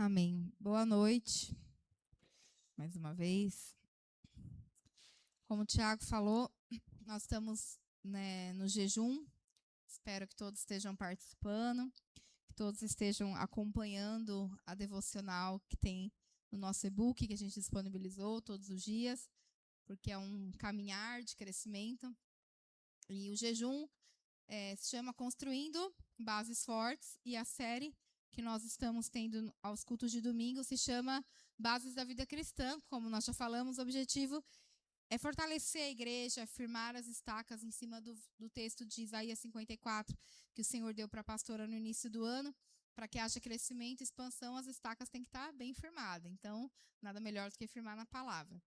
Amém. Boa noite, mais uma vez. Como o Tiago falou, nós estamos, no jejum. Espero que todos estejam participando, que todos estejam acompanhando a devocional que tem no nosso e-book, que a gente disponibilizou todos os dias, porque é um caminhar de crescimento. E o jejum se chama Construindo Bases Fortes, e a série que nós estamos tendo aos cultos de domingo se chama Bases da Vida Cristã. Como nós já falamos, o objetivo é fortalecer a igreja, firmar as estacas em cima do texto de Isaías 54, que o Senhor deu para a pastora no início do ano. Para que haja crescimento e expansão, as estacas têm que estar bem firmadas. Então, nada melhor do que firmar na palavra.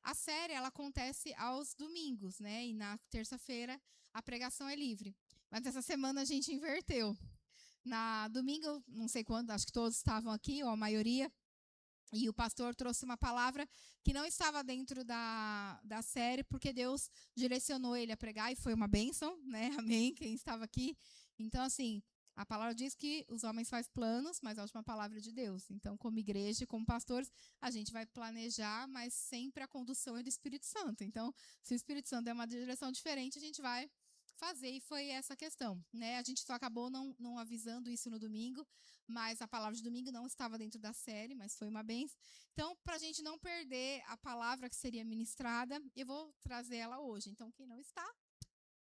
A série, ela acontece aos domingos, e na terça-feira a pregação é livre. Mas essa semana a gente inverteu. Na domingo, não sei quando, acho que todos estavam aqui, ou a maioria, e o pastor trouxe uma palavra que não estava dentro da série, porque Deus direcionou ele a pregar, e foi uma bênção, Amém, quem estava aqui. Então, assim, a palavra diz que os homens fazem planos, mas a última palavra é de Deus. Então, como igreja, como pastores, a gente vai planejar, mas sempre a condução é do Espírito Santo. Então, se o Espírito Santo der uma direção diferente, a gente vai fazer, e foi essa questão, A gente só acabou não avisando isso no domingo, mas a palavra de domingo não estava dentro da série, mas foi uma bênção. Então, para a gente não perder a palavra que seria ministrada, eu vou trazer ela hoje. Então, quem não está,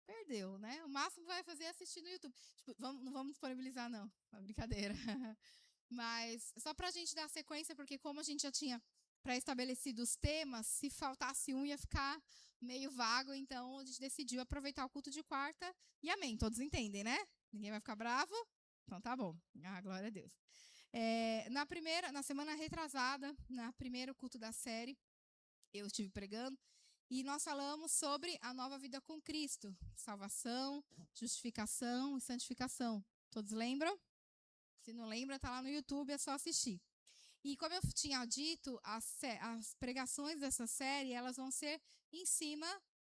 perdeu, O máximo que vai fazer é assistir no YouTube. Tipo, não vamos disponibilizar, não. Uma brincadeira. Mas só para a gente dar sequência, porque como a gente já tinha pré-estabelecido os temas, se faltasse um ia ficar meio vago, então a gente decidiu aproveitar o culto de quarta. E amém, todos entendem, né? Ninguém vai ficar bravo? Então tá bom. Glória a Deus. Na semana retrasada, na primeiro culto da série, eu estive pregando, e nós falamos sobre a nova vida com Cristo, salvação, justificação e santificação. Todos lembram? Se não lembra, está lá no YouTube, é só assistir. E como eu tinha dito, as pregações dessa série, elas vão ser em cima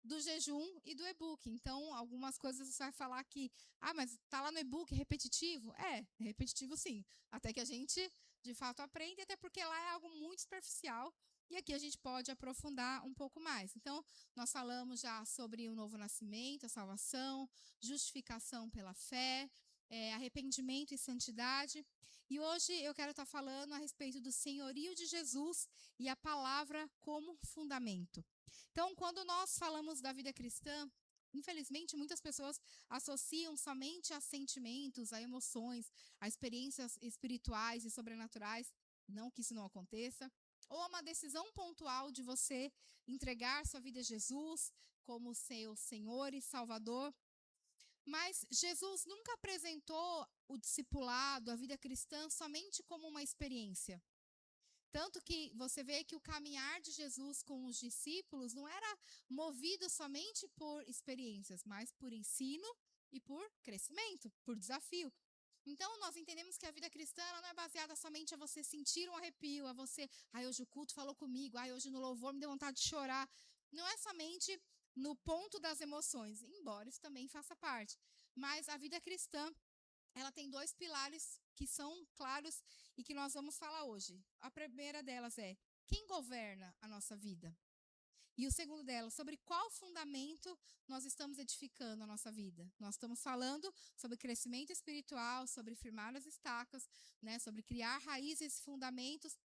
do jejum e do e-book. Então, algumas coisas você vai falar que, mas está lá no e-book, é repetitivo? É repetitivo sim. Até que a gente, de fato, aprende, até porque lá é algo muito superficial, e aqui a gente pode aprofundar um pouco mais. Então, nós falamos já sobre o novo nascimento, a salvação, justificação pela fé, arrependimento e santidade. E hoje eu quero estar falando a respeito do senhorio de Jesus e a palavra como fundamento. Então, quando nós falamos da vida cristã, infelizmente, muitas pessoas associam somente a sentimentos, a emoções, a experiências espirituais e sobrenaturais. Não que isso não aconteça. Ou a uma decisão pontual de você entregar sua vida a Jesus como seu Senhor e Salvador. Mas Jesus nunca apresentou o discipulado, a vida cristã, somente como uma experiência. Tanto que você vê que o caminhar de Jesus com os discípulos não era movido somente por experiências, mas por ensino e por crescimento, por desafio. Então, nós entendemos que a vida cristã não é baseada somente a você sentir um arrepio, a você, hoje o culto falou comigo, hoje no louvor me deu vontade de chorar. Não é somente no ponto das emoções, embora isso também faça parte. Mas a vida cristã, ela tem dois pilares que são claros e que nós vamos falar hoje. A primeira delas é: quem governa a nossa vida? E o segundo delas, sobre qual fundamento nós estamos edificando a nossa vida? Nós estamos falando sobre crescimento espiritual, sobre firmar as estacas, sobre criar raízes e fundamentos.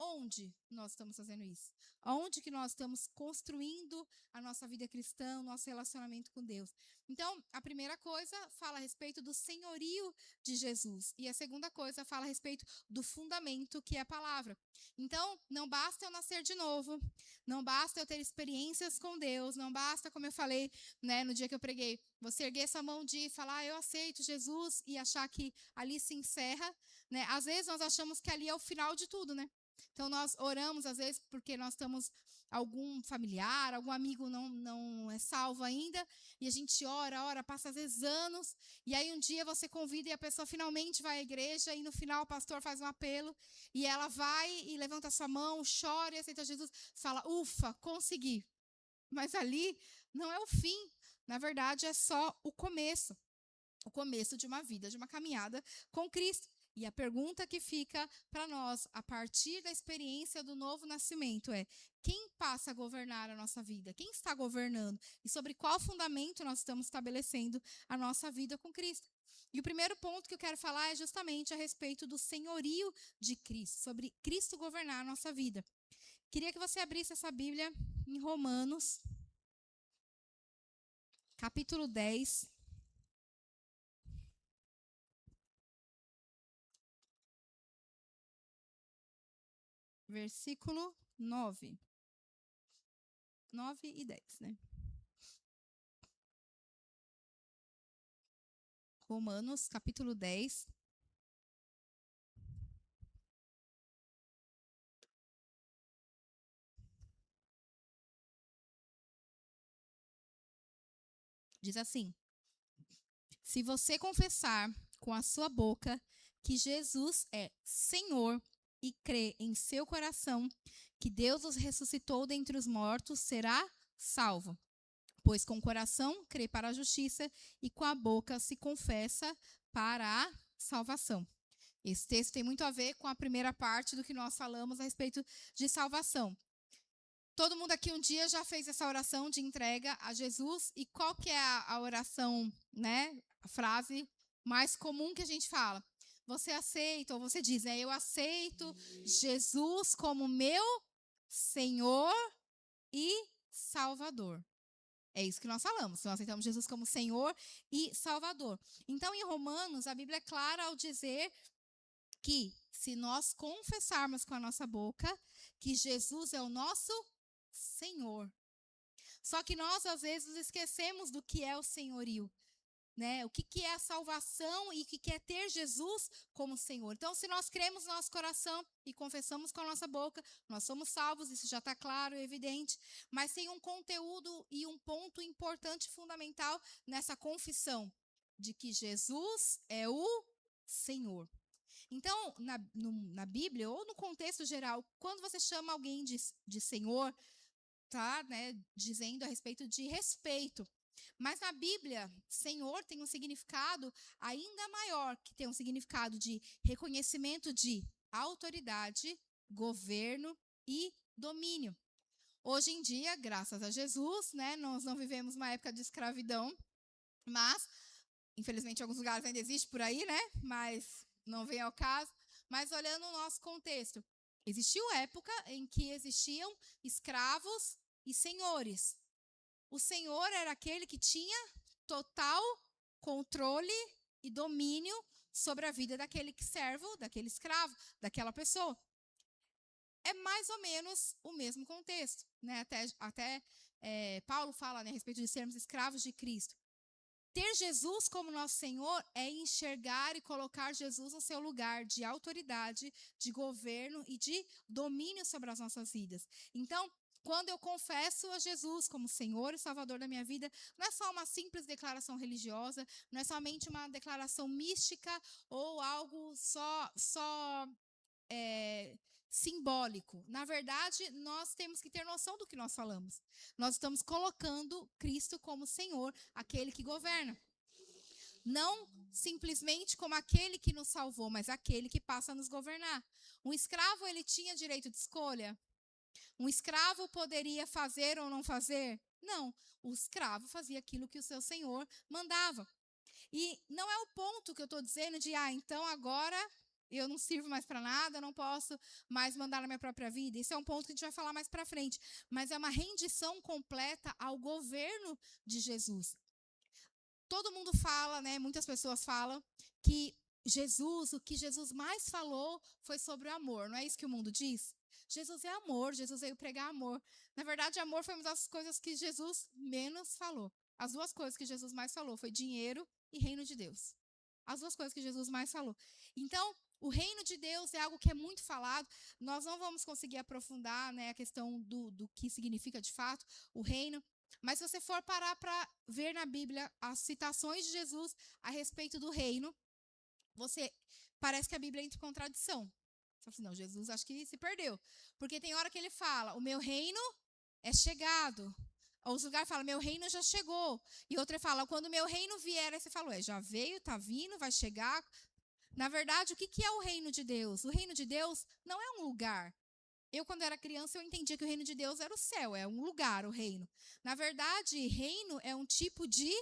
Onde nós estamos fazendo isso? Onde que nós estamos construindo a nossa vida cristã, o nosso relacionamento com Deus? Então, a primeira coisa fala a respeito do senhorio de Jesus. E a segunda coisa fala a respeito do fundamento, que é a palavra. Então, não basta eu nascer de novo, não basta eu ter experiências com Deus, não basta, como eu falei, no dia que eu preguei, você erguer essa mão de falar, eu aceito Jesus, e achar que ali se encerra, Às vezes nós achamos que ali é o final de tudo, Então, nós oramos, às vezes, porque nós estamos algum familiar, algum amigo não é salvo ainda, e a gente ora, passa às vezes anos, e aí um dia você convida e a pessoa finalmente vai à igreja, e no final o pastor faz um apelo, e ela vai e levanta a sua mão, chora e aceita Jesus, fala, ufa, consegui. Mas ali não é o fim, na verdade é só o começo de uma vida, de uma caminhada com Cristo. E a pergunta que fica para nós, a partir da experiência do novo nascimento, é: quem passa a governar a nossa vida? Quem está governando? E sobre qual fundamento nós estamos estabelecendo a nossa vida com Cristo? E o primeiro ponto que eu quero falar é justamente a respeito do senhorio de Cristo, sobre Cristo governar a nossa vida. Queria que você abrisse essa Bíblia em Romanos, capítulo 10. Versículo 9. 9 e 10, né? Romanos, capítulo 10. Diz assim: se você confessar com a sua boca que Jesus é Senhor e crer em seu coração que Deus os ressuscitou dentre os mortos, será salvo. Pois com o coração crê para a justiça e com a boca se confessa para a salvação. Esse texto tem muito a ver com a primeira parte do que nós falamos a respeito de salvação. Todo mundo aqui um dia já fez essa oração de entrega a Jesus. E qual que é a oração, né? A frase mais comum que a gente fala? Você aceita, ou você diz, né? Eu aceito Jesus como meu Senhor e Salvador. É isso que nós falamos. Nós aceitamos Jesus como Senhor e Salvador. Então, em Romanos, a Bíblia é clara ao dizer que se nós confessarmos com a nossa boca que Jesus é o nosso Senhor. Só que nós, às vezes, esquecemos do que é o senhorio, né? O que é a salvação e o que é ter Jesus como Senhor. Então, se nós cremos no nosso coração e confessamos com a nossa boca, nós somos salvos, isso já está claro e evidente. Mas tem um conteúdo e um ponto importante e fundamental nessa confissão, de que Jesus é o Senhor. Então, na Bíblia, ou no contexto geral, quando você chama alguém de Senhor, tá, né, dizendo a respeito de respeito. Mas na Bíblia, Senhor tem um significado ainda maior, que tem um significado de reconhecimento de autoridade, governo e domínio. Hoje em dia, graças a Jesus, né, nós não vivemos uma época de escravidão, mas, infelizmente, em alguns lugares ainda existe por aí, né, mas não vem ao caso. Mas olhando o nosso contexto, existiu época em que existiam escravos e senhores. O senhor era aquele que tinha total controle e domínio sobre a vida daquele servo, daquele escravo, daquela pessoa. É mais ou menos o mesmo contexto, né? Até Paulo fala, né, a respeito de sermos escravos de Cristo. Ter Jesus como nosso Senhor é enxergar e colocar Jesus no seu lugar de autoridade, de governo e de domínio sobre as nossas vidas. Então, quando eu confesso a Jesus como Senhor e Salvador da minha vida, não é só uma simples declaração religiosa, não é somente uma declaração mística ou algo só simbólico. Na verdade, nós temos que ter noção do que nós falamos. Nós estamos colocando Cristo como Senhor, aquele que governa. Não simplesmente como aquele que nos salvou, mas aquele que passa a nos governar. Um escravo, ele tinha direito de escolha? Um escravo poderia fazer ou não fazer? Não. O escravo fazia aquilo que o seu senhor mandava. E não é o ponto que eu estou dizendo de, então agora eu não sirvo mais para nada, não posso mais mandar na minha própria vida. Isso é um ponto que a gente vai falar mais para frente. Mas é uma rendição completa ao governo de Jesus. Todo mundo fala, né? Muitas pessoas falam que Jesus, o que Jesus mais falou foi sobre o amor. Não é isso que o mundo diz? Jesus é amor, Jesus veio pregar amor. Na verdade, amor foi uma das coisas que Jesus menos falou. As duas coisas que Jesus mais falou foi dinheiro e reino de Deus. As duas coisas que Jesus mais falou. Então, o reino de Deus é algo que é muito falado. Nós não vamos conseguir aprofundar, né, a questão do que significa de fato o reino. Mas se você for parar para ver na Bíblia as citações de Jesus a respeito do reino, parece que a Bíblia entra em contradição. Você fala assim, não, Jesus acho que se perdeu. Porque tem hora que ele fala, o meu reino é chegado. Outro lugar fala, meu reino já chegou. E outra fala, quando o meu reino vier, aí você falou, já veio, está vindo, vai chegar. Na verdade, o que é o reino de Deus? O reino de Deus não é um lugar. Eu, quando era criança, eu entendia que o reino de Deus era o céu, é um lugar, o reino. Na verdade, reino é um tipo de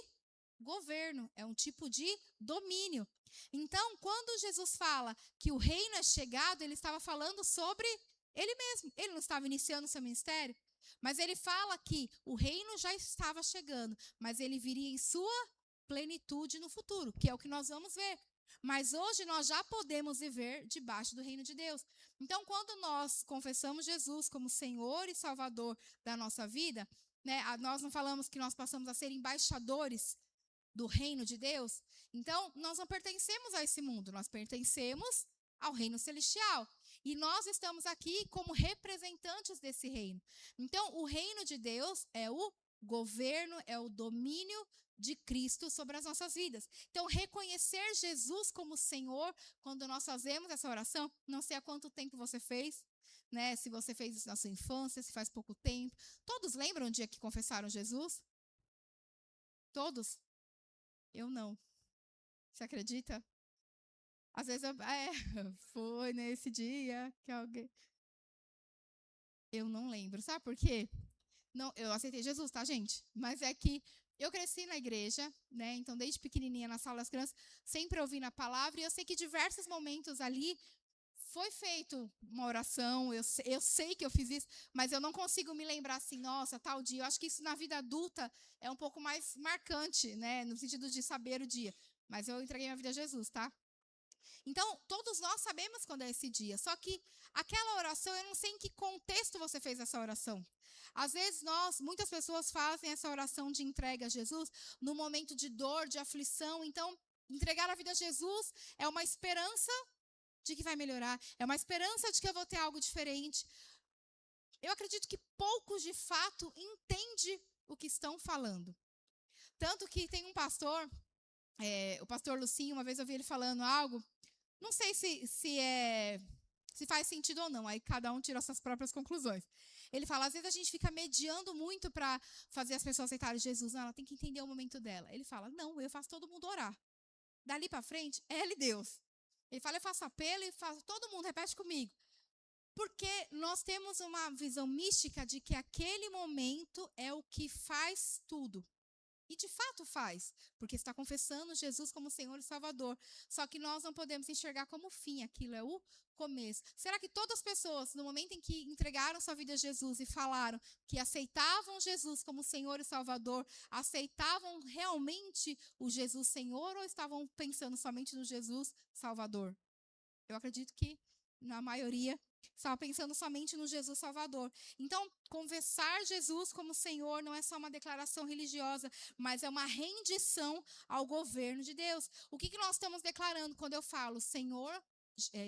governo, é um tipo de domínio. Então, quando Jesus fala que o reino é chegado, ele estava falando sobre ele mesmo. Ele não estava iniciando seu ministério, mas ele fala que o reino já estava chegando, mas ele viria em sua plenitude no futuro, que é o que nós vamos ver. Mas hoje nós já podemos viver debaixo do reino de Deus. Então, quando nós confessamos Jesus como Senhor e Salvador da nossa vida, né, nós não falamos que nós passamos a ser embaixadores do reino de Deus? Então, nós não pertencemos a esse mundo, nós pertencemos ao reino celestial. E nós estamos aqui como representantes desse reino. Então, o reino de Deus é o governo, é o domínio de Cristo sobre as nossas vidas. Então, reconhecer Jesus como Senhor, quando nós fazemos essa oração, não sei há quanto tempo você fez, né? Se você fez isso na sua infância, se faz pouco tempo. Todos lembram o dia que confessaram Jesus? Todos? Eu não. Você acredita? Às vezes foi nesse dia que alguém... Eu não lembro. Sabe por quê? Não, eu aceitei Jesus, tá, gente? Mas é que eu cresci na igreja, né? Então, desde pequenininha, na sala das crianças, sempre ouvindo a palavra. E eu sei que diversos momentos ali foi feito uma oração. Eu sei que eu fiz isso, mas eu não consigo me lembrar assim, nossa, tal dia. Eu acho que isso na vida adulta é um pouco mais marcante, né? No sentido de saber o dia. Mas eu entreguei minha vida a Jesus, tá? Então, todos nós sabemos quando é esse dia. Só que aquela oração, eu não sei em que contexto você fez essa oração. Às vezes muitas pessoas fazem essa oração de entrega a Jesus no momento de dor, de aflição. Então, entregar a vida a Jesus é uma esperança de que vai melhorar. É uma esperança de que eu vou ter algo diferente. Eu acredito que poucos, de fato, entendem o que estão falando. Tanto que tem um pastor, o pastor Lucinho, uma vez eu vi ele falando algo. Não sei se faz sentido ou não, aí cada um tira suas próprias conclusões. Ele fala, às vezes a gente fica mediando muito para fazer as pessoas aceitarem Jesus. Não, ela tem que entender o momento dela. Ele fala, não, eu faço todo mundo orar. Dali para frente, é ele Deus. Ele fala, eu faço apelo e faço, todo mundo repete comigo. Porque nós temos uma visão mística de que aquele momento é o que faz tudo. E de fato faz, porque está confessando Jesus como Senhor e Salvador. Só que nós não podemos enxergar como fim, aquilo é o começo. Será que todas as pessoas, no momento em que entregaram sua vida a Jesus e falaram que aceitavam Jesus como Senhor e Salvador, aceitavam realmente o Jesus Senhor ou estavam pensando somente no Jesus Salvador? Eu acredito que, na maioria, estava pensando somente no Jesus Salvador. Então, confessar Jesus como Senhor não é só uma declaração religiosa, mas é uma rendição ao governo de Deus. O que nós estamos declarando quando eu falo Senhor,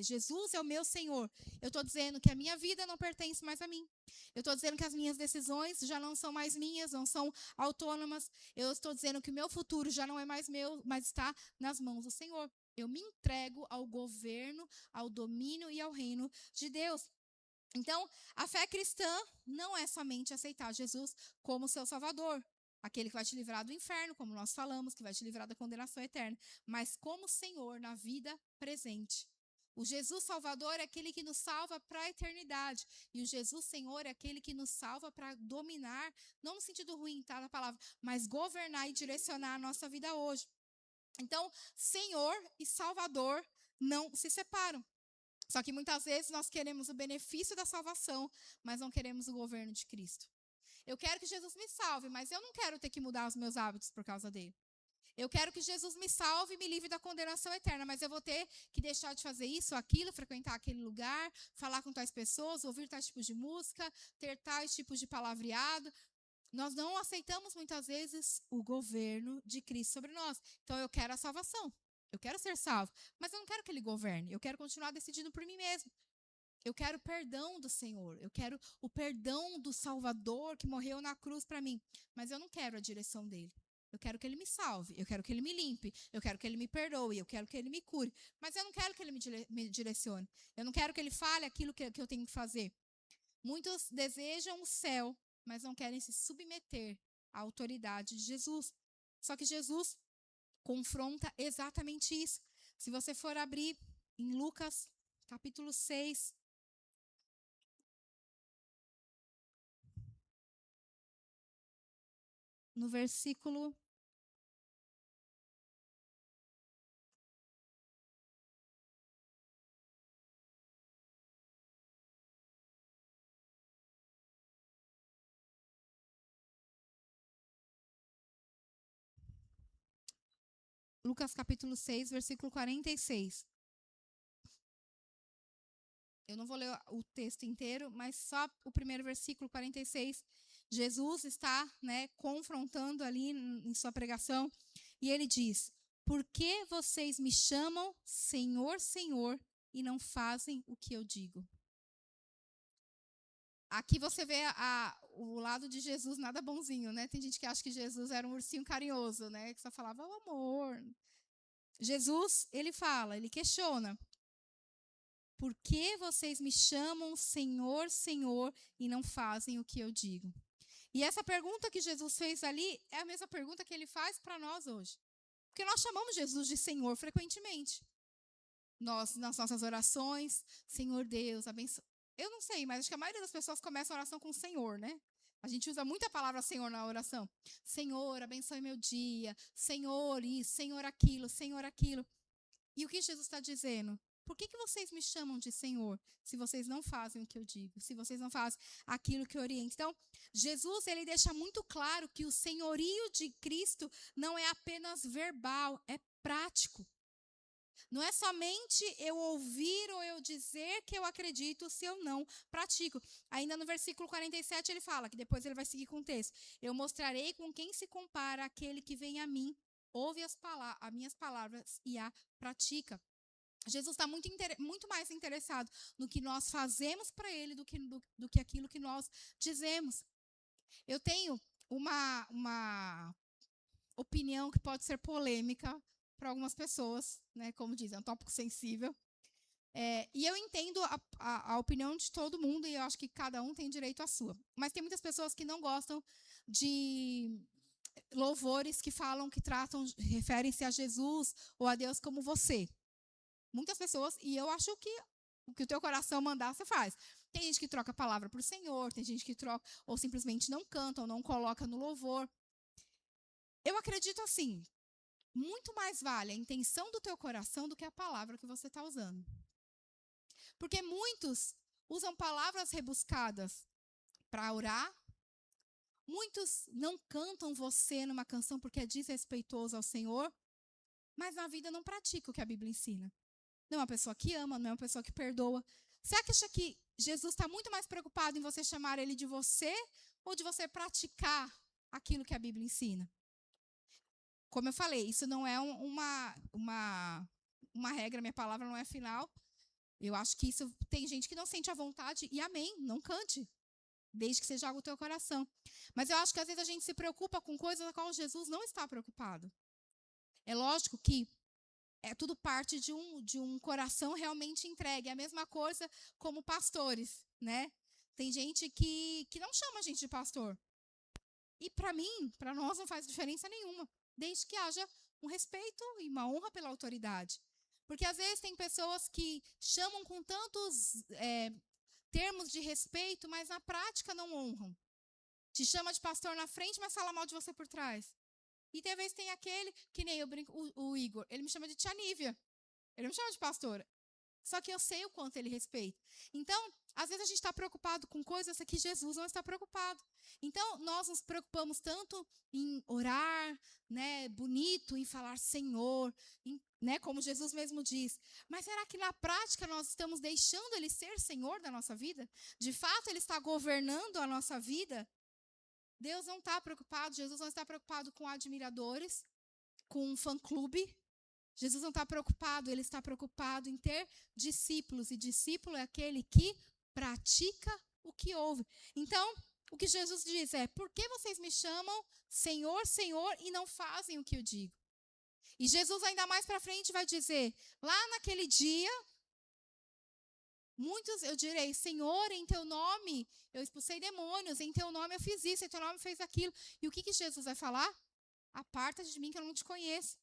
Jesus é o meu Senhor? Eu estou dizendo que a minha vida não pertence mais a mim. Eu estou dizendo que as minhas decisões já não são mais minhas, não são autônomas. Eu estou dizendo que o meu futuro já não é mais meu, mas está nas mãos do Senhor. Eu me entrego ao governo, ao domínio e ao reino de Deus. Então, a fé cristã não é somente aceitar Jesus como seu Salvador, aquele que vai te livrar do inferno, como nós falamos, que vai te livrar da condenação eterna, mas como Senhor na vida presente. O Jesus Salvador é aquele que nos salva para a eternidade. E o Jesus Senhor é aquele que nos salva para dominar, não no sentido ruim, tá, na palavra, mas governar e direcionar a nossa vida hoje. Então, Senhor e Salvador não se separam. Só que muitas vezes nós queremos o benefício da salvação, mas não queremos o governo de Cristo. Eu quero que Jesus me salve, mas eu não quero ter que mudar os meus hábitos por causa dele. Eu quero que Jesus me salve e me livre da condenação eterna, mas eu vou ter que deixar de fazer isso, aquilo, frequentar aquele lugar, falar com tais pessoas, ouvir tais tipos de música, ter tais tipos de palavreado. Nós não aceitamos muitas vezes o governo de Cristo sobre nós. Então eu quero a salvação, eu quero ser salvo, mas eu não quero que ele governe, eu quero continuar decidindo por mim mesmo. Eu quero o perdão do Senhor, eu quero o perdão do Salvador que morreu na cruz para mim, mas eu não quero a direção dele. Eu quero que ele me salve, eu quero que ele me limpe, eu quero que ele me perdoe, eu quero que ele me cure, mas eu não quero que ele me direcione, eu não quero que ele fale aquilo que eu tenho que fazer. Muitos desejam o céu, mas não querem se submeter à autoridade de Jesus. Só que Jesus confronta exatamente isso. Se você for abrir em Lucas, capítulo 6, no versículo 46. Eu não vou ler o texto inteiro, mas só o primeiro versículo 46. Jesus está, confrontando ali em sua pregação, e ele diz: por que vocês me chamam Senhor, Senhor, e não fazem o que eu digo? Aqui você vê o lado de Jesus nada bonzinho, né? Tem gente que acha que Jesus era um ursinho carinhoso, né? Que só falava o amor. Jesus, ele fala, ele questiona: por que vocês me chamam Senhor, Senhor, e não fazem o que eu digo? E essa pergunta que Jesus fez ali é a mesma pergunta que ele faz para nós hoje. Porque nós chamamos Jesus de Senhor frequentemente. Nós, nas nossas orações, Senhor Deus, abençoe. Eu não sei, mas acho que a maioria das pessoas começa a oração com Senhor, né? A gente usa muita palavra Senhor na oração. Senhor, abençoe meu dia. Senhor isso, Senhor aquilo, Senhor aquilo. E o que Jesus está dizendo? Por que vocês me chamam de Senhor, se vocês não fazem o que eu digo, se vocês não fazem aquilo que eu oriento? Então, Jesus, ele deixa muito claro que o senhorio de Cristo não é apenas verbal, é prático. Não é somente eu ouvir ou eu dizer que eu acredito se eu não pratico. Ainda no versículo 47 ele fala, que depois ele vai seguir com o texto: eu mostrarei com quem se compara aquele que vem a mim, ouve as minhas palavras e a pratica. Jesus está muito mais interessado no que nós fazemos para ele do que aquilo que nós dizemos. Eu tenho uma opinião que pode ser polêmica para algumas pessoas, né? Como dizem, é um tópico sensível. E eu entendo a opinião de todo mundo e eu acho que cada um tem direito à sua. Mas tem muitas pessoas que não gostam de louvores que falam, que tratam, referem-se a Jesus ou a Deus como você. Muitas pessoas, e eu acho que o que o teu coração mandar, você faz. Tem gente que troca a palavra por Senhor, tem gente que troca, ou simplesmente não canta, ou não coloca no louvor. Eu acredito assim, muito mais vale a intenção do teu coração do que a palavra que você está usando. Porque muitos usam palavras rebuscadas para orar, muitos não cantam você numa canção porque é desrespeitoso ao Senhor, mas na vida não pratica o que a Bíblia ensina. Não é uma pessoa que ama, não é uma pessoa que perdoa. Você acha que Jesus está muito mais preocupado em você chamar ele de você ou de você praticar aquilo que a Bíblia ensina? Como eu falei, isso não é uma regra, minha palavra não é final. Eu acho que isso tem gente que não sente a vontade e amém, não cante, desde que seja algo do teu coração. Mas eu acho que às vezes a gente se preocupa com coisas a qual Jesus não está preocupado. É lógico que é tudo parte de um coração realmente entregue. É a mesma coisa como pastores, né? Tem gente que não chama a gente de pastor. E para nós não faz diferença nenhuma, desde que haja um respeito e uma honra pela autoridade. Porque às vezes tem pessoas que chamam com tantos termos de respeito, mas na prática não honram. Te chama de pastor na frente, mas fala mal de você por trás. E talvez tem aquele, que nem eu brinco, o Igor, ele me chama de tia Nívia. Ele não me chama de pastora. Só que eu sei o quanto ele respeita. Então, às vezes a gente está preocupado com coisas que Jesus não está preocupado. Então, nós nos preocupamos tanto em orar, né, bonito, em falar Senhor, né, como Jesus mesmo diz. Mas será que na prática nós estamos deixando ele ser Senhor da nossa vida? De fato, ele está governando a nossa vida? Deus não está preocupado, Jesus não está preocupado com admiradores, com um fã-clube. Jesus não está preocupado, ele está preocupado em ter discípulos. E discípulo é aquele que pratica o que ouve. Então, o que Jesus diz é: por que vocês me chamam Senhor, Senhor e não fazem o que eu digo? E Jesus ainda mais para frente vai dizer: lá naquele dia, muitos eu direi, Senhor, em teu nome eu expulsei demônios, em teu nome eu fiz isso, em teu nome eu fiz aquilo. E o que Jesus vai falar? Aparta de mim que eu não te conheço.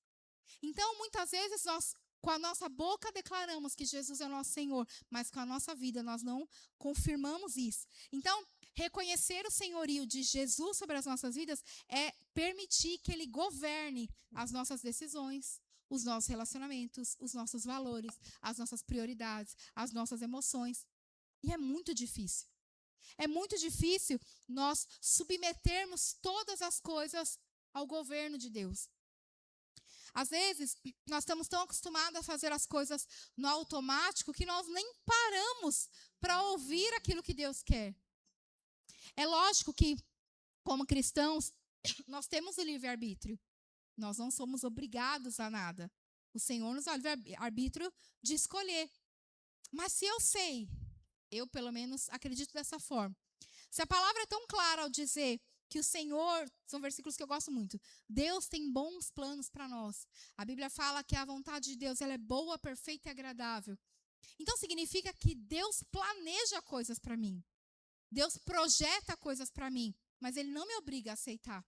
Então, muitas vezes nós Com a nossa boca declaramos que Jesus é o nosso Senhor, mas com a nossa vida nós não confirmamos isso. Então, reconhecer o senhorio de Jesus sobre as nossas vidas é permitir que Ele governe as nossas decisões, os nossos relacionamentos, os nossos valores, as nossas prioridades, as nossas emoções. E é muito difícil. É muito difícil nós submetermos todas as coisas ao governo de Deus. Às vezes, nós estamos tão acostumados a fazer as coisas no automático que nós nem paramos para ouvir aquilo que Deus quer. É lógico que, como cristãos, nós temos o livre-arbítrio. Nós não somos obrigados a nada. O Senhor nos dá o livre-arbítrio de escolher. Mas se eu sei, eu pelo menos acredito dessa forma, se a palavra é tão clara ao dizer que o Senhor, são versículos que eu gosto muito, Deus tem bons planos para nós. A Bíblia fala que a vontade de Deus ela é boa, perfeita e agradável. Então significa que Deus planeja coisas para mim. Deus projeta coisas para mim, mas Ele não me obriga a aceitar.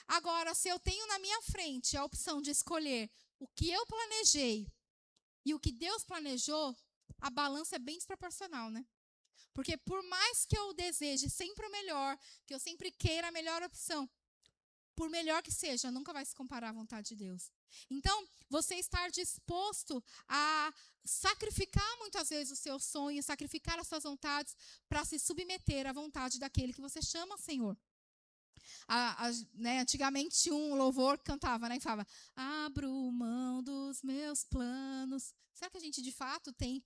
Agora, se eu tenho na minha frente a opção de escolher o que eu planejei e o que Deus planejou, a balança é bem desproporcional, né? Porque por mais que eu deseje sempre o melhor, que eu sempre queira a melhor opção, por melhor que seja, nunca vai se comparar à vontade de Deus. Então, você estar disposto a sacrificar muitas vezes os seus sonhos, sacrificar as suas vontades para se submeter à vontade daquele que você chama Senhor. Antigamente um louvor cantava, né, e falava, abro mão dos meus planos. Será que a gente de fato tem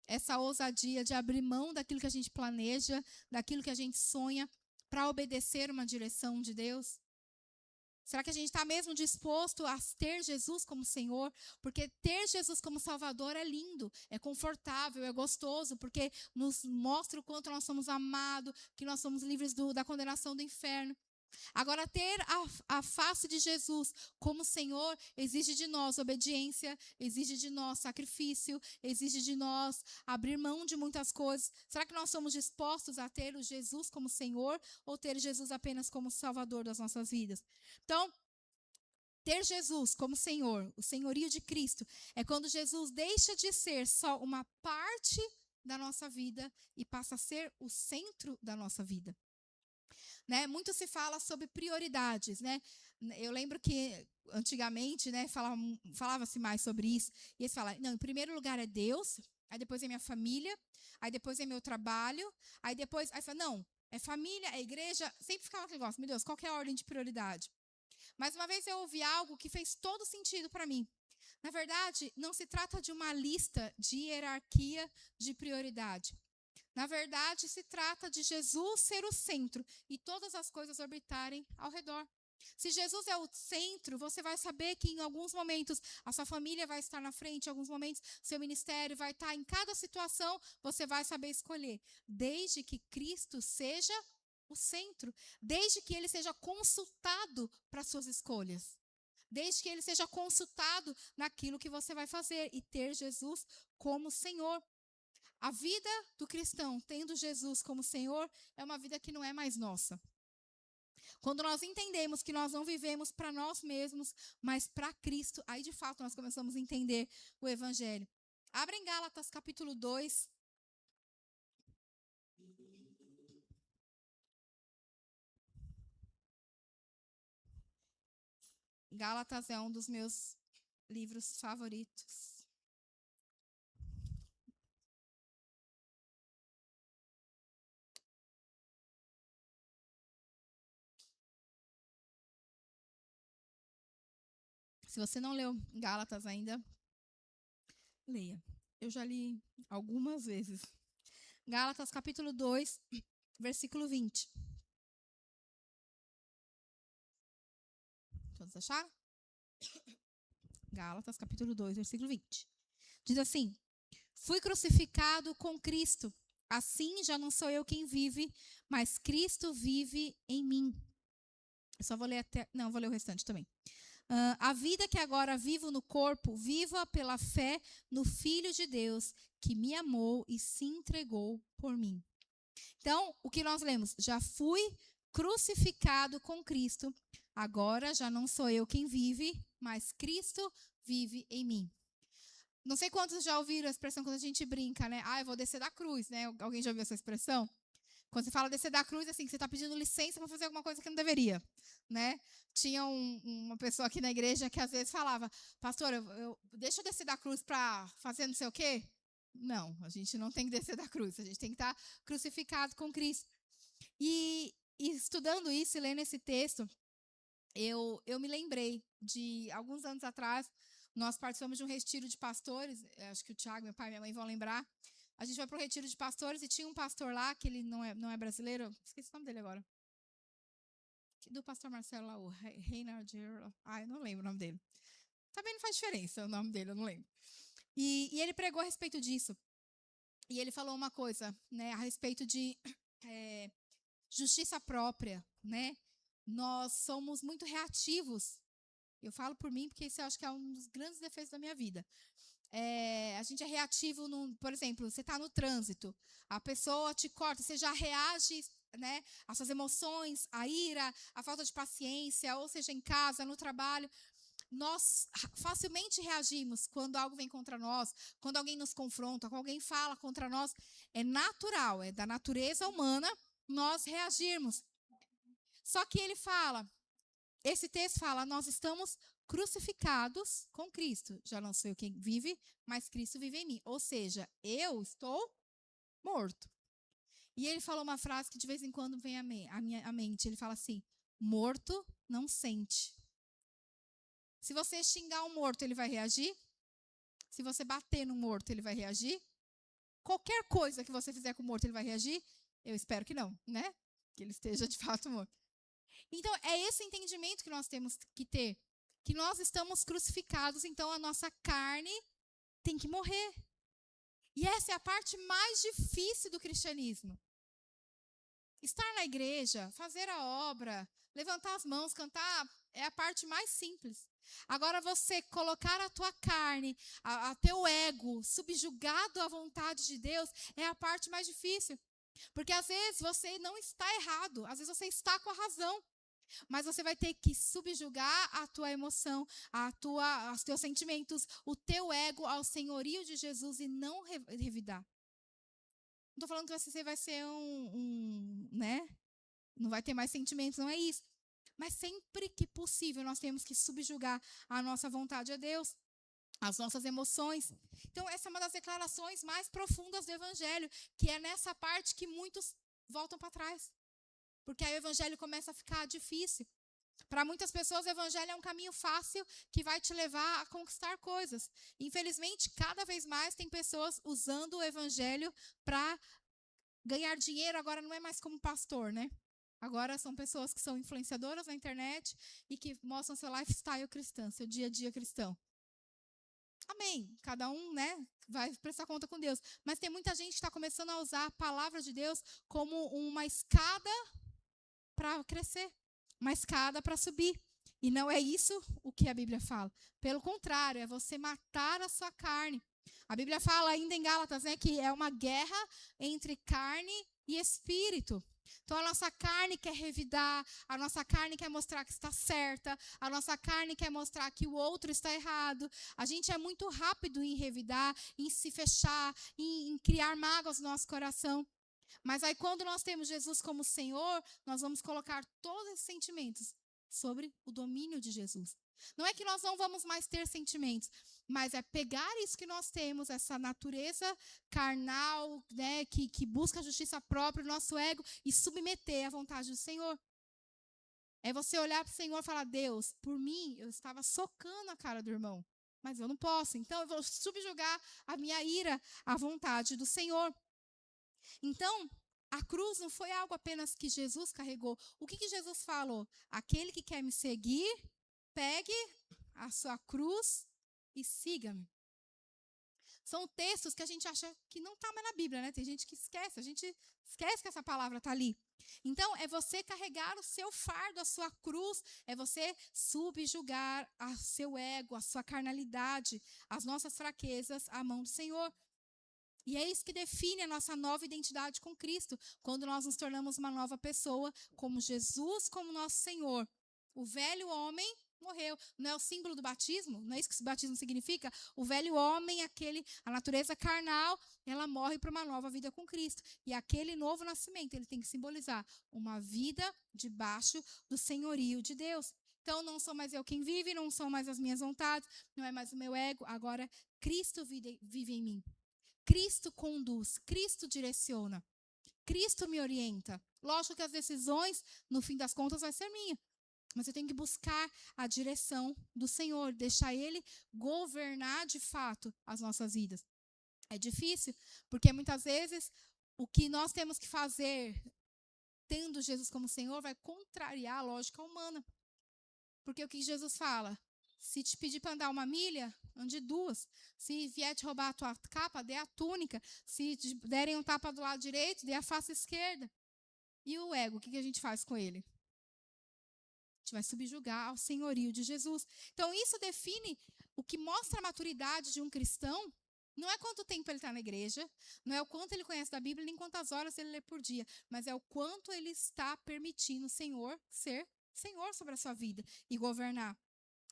essa ousadia de abrir mão daquilo que a gente planeja, daquilo que a gente sonha, para obedecer uma direção de Deus? Será que a gente está mesmo disposto a ter Jesus como Senhor? Porque ter Jesus como Salvador é lindo, é confortável, é gostoso, porque nos mostra o quanto nós somos amados, que nós somos livres da condenação do inferno. Agora, ter a face de Jesus como Senhor exige de nós obediência, exige de nós sacrifício, exige de nós abrir mão de muitas coisas. Será que nós somos dispostos a ter o Jesus como Senhor ou ter Jesus apenas como Salvador das nossas vidas? Então, ter Jesus como Senhor, o senhorio de Cristo, é quando Jesus deixa de ser só uma parte da nossa vida e passa a ser o centro da nossa vida. Né? Muito se fala sobre prioridades, né? Eu lembro que antigamente, né, falava-se mais sobre isso. E eles falavam, não, em primeiro lugar é Deus, aí depois é minha família, aí depois é meu trabalho, aí depois, aí fala, não, é família, é igreja, sempre ficava aquele negócio, meu Deus, qual que é a ordem de prioridade? Mas uma vez eu ouvi algo que fez todo sentido para mim. Na verdade, não se trata de uma lista de hierarquia de prioridade. Na verdade, se trata de Jesus ser o centro e todas as coisas orbitarem ao redor. Se Jesus é o centro, você vai saber que em alguns momentos a sua família vai estar na frente, em alguns momentos seu ministério vai estar em cada situação, você vai saber escolher. Desde que Cristo seja o centro, desde que Ele seja consultado para suas escolhas. Desde que Ele seja consultado naquilo que você vai fazer e ter Jesus como Senhor. A vida do cristão, tendo Jesus como Senhor, é uma vida que não é mais nossa. Quando nós entendemos que nós não vivemos para nós mesmos, mas para Cristo, aí de fato nós começamos a entender o Evangelho. Abra em Gálatas capítulo 2. Gálatas é um dos meus livros favoritos. Se você não leu Gálatas ainda, leia. Eu já li algumas vezes. Gálatas capítulo 2, versículo 20. Todos acharam? Gálatas capítulo 2, versículo 20. Diz assim, fui crucificado com Cristo. Assim já não sou eu quem vive, mas Cristo vive em mim. Eu só vou ler vou ler o restante também. A vida que agora vivo no corpo, viva pela fé no Filho de Deus, que me amou e se entregou por mim. Então, o que nós lemos? Já fui crucificado com Cristo, agora já não sou eu quem vive, mas Cristo vive em mim. Não sei quantos já ouviram a expressão quando a gente brinca, né? Eu vou descer da cruz, né? Alguém já ouviu essa expressão? Quando você fala descer da cruz, assim, que você está pedindo licença para fazer alguma coisa que não deveria, né? Tinha uma pessoa aqui na igreja que às vezes falava, pastor, deixa eu descer da cruz para fazer não sei o quê? Não, a gente não tem que descer da cruz, a gente tem que estar crucificado com Cristo. E estudando isso e lendo esse texto, eu me lembrei de alguns anos atrás, nós participamos de um retiro de pastores, acho que o Thiago, meu pai e minha mãe vão lembrar. A gente foi para o retiro de pastores e tinha um pastor lá, que ele não é brasileiro, esqueci o nome dele agora. Do pastor Marcelo lá, o Reinhard, eu não lembro o nome dele. Também não faz diferença o nome dele, eu não lembro. E ele pregou a respeito disso. E ele falou uma coisa, né, a respeito de justiça própria, né? Nós somos muito reativos. Eu falo por mim porque isso eu acho que é um dos grandes defeitos da minha vida. A gente é reativo, por exemplo, você está no trânsito, a pessoa te corta, você já reage, né, às suas emoções, a ira, a falta de paciência, ou seja, em casa, no trabalho. Nós facilmente reagimos quando algo vem contra nós, quando alguém nos confronta, quando alguém fala contra nós. É natural, é da natureza humana nós reagirmos. Só que ele fala, esse texto fala, nós estamos crucificados com Cristo. Já não sou eu quem vive, mas Cristo vive em mim. Ou seja, eu estou morto. E ele falou uma frase que de vez em quando vem à minha mente. Ele fala assim, morto não sente. Se você xingar um morto, ele vai reagir? Se você bater no morto, ele vai reagir? Qualquer coisa que você fizer com o morto, ele vai reagir? Eu espero que não, né? Que ele esteja de fato morto. Então, é esse entendimento que nós temos que ter. Que nós estamos crucificados, então a nossa carne tem que morrer. E essa é a parte mais difícil do cristianismo. Estar na igreja, fazer a obra, levantar as mãos, cantar, é a parte mais simples. Agora você colocar a tua carne, a teu ego subjugado à vontade de Deus, é a parte mais difícil. Porque às vezes você não está errado, às vezes você está com a razão. Mas você vai ter que subjugar a tua emoção, os teus sentimentos, o teu ego ao senhorio de Jesus e não revidar. Não estou falando que você vai ser né? Não vai ter mais sentimentos, não é isso. Mas sempre que possível, nós temos que subjugar a nossa vontade a Deus, as nossas emoções. Então, essa é uma das declarações mais profundas do Evangelho, que é nessa parte que muitos voltam para trás. Porque aí o evangelho começa a ficar difícil. Para muitas pessoas, o evangelho é um caminho fácil que vai te levar a conquistar coisas. Infelizmente, cada vez mais tem pessoas usando o evangelho para ganhar dinheiro. Agora não é mais como pastor, né? Agora são pessoas que são influenciadoras na internet e que mostram seu lifestyle cristão, seu dia a dia cristão. Amém. Cada um, né, vai prestar conta com Deus. Mas tem muita gente que está começando a usar a palavra de Deus como uma escada para crescer, uma escada para subir. E não é isso o que a Bíblia fala. Pelo contrário, é você matar a sua carne. A Bíblia fala ainda em Gálatas, né, que é uma guerra entre carne e espírito. Então a nossa carne quer revidar, a nossa carne quer mostrar que está certa, a nossa carne quer mostrar que o outro está errado. A gente é muito rápido em revidar, em se fechar, em criar mágoas no nosso coração. Mas aí quando nós temos Jesus como Senhor, nós vamos colocar todos esses sentimentos sobre o domínio de Jesus. Não é que nós não vamos mais ter sentimentos, mas é pegar isso que nós temos, essa natureza carnal, né, que busca a justiça própria, o nosso ego, e submeter à vontade do Senhor. É você olhar para o Senhor e falar, Deus, por mim, eu estava socando a cara do irmão, mas eu não posso, então eu vou subjugar a minha ira à vontade do Senhor. Então, a cruz não foi algo apenas que Jesus carregou. O que Jesus falou? Aquele que quer me seguir, pegue a sua cruz e siga-me. São textos que a gente acha que não está mais na Bíblia, né? Tem gente que esquece, a gente esquece que essa palavra está ali. Então, é você carregar o seu fardo, a sua cruz, é você subjugar o seu ego, a sua carnalidade, as nossas fraquezas à mão do Senhor. E é isso que define a nossa nova identidade com Cristo, quando nós nos tornamos uma nova pessoa, como Jesus, como nosso Senhor. O velho homem morreu. Não é o símbolo do batismo? Não é isso que o batismo significa? O velho homem, a natureza carnal, ela morre para uma nova vida com Cristo. E aquele novo nascimento, ele tem que simbolizar uma vida debaixo do senhorio de Deus. Então, não sou mais eu quem vive, não são mais as minhas vontades, não é mais o meu ego. Agora, Cristo vive em mim. Cristo conduz, Cristo direciona, Cristo me orienta. Lógico que as decisões, no fim das contas, vai ser minha. Mas eu tenho que buscar a direção do Senhor, deixar Ele governar de fato as nossas vidas. É difícil, porque muitas vezes o que nós temos que fazer, tendo Jesus como Senhor, vai contrariar a lógica humana. Porque o que Jesus fala? Se te pedir para andar 1 milha, ande 2. Se vier te roubar a tua capa, dê a túnica. Se te derem um tapa do lado direito, dê a face esquerda. E o ego, o que a gente faz com ele? A gente vai subjugar ao senhorio de Jesus. Então, isso define o que mostra a maturidade de um cristão. Não é quanto tempo ele está na igreja, não é o quanto ele conhece da Bíblia, nem quantas horas ele lê por dia, mas é o quanto ele está permitindo o Senhor ser Senhor sobre a sua vida e governar.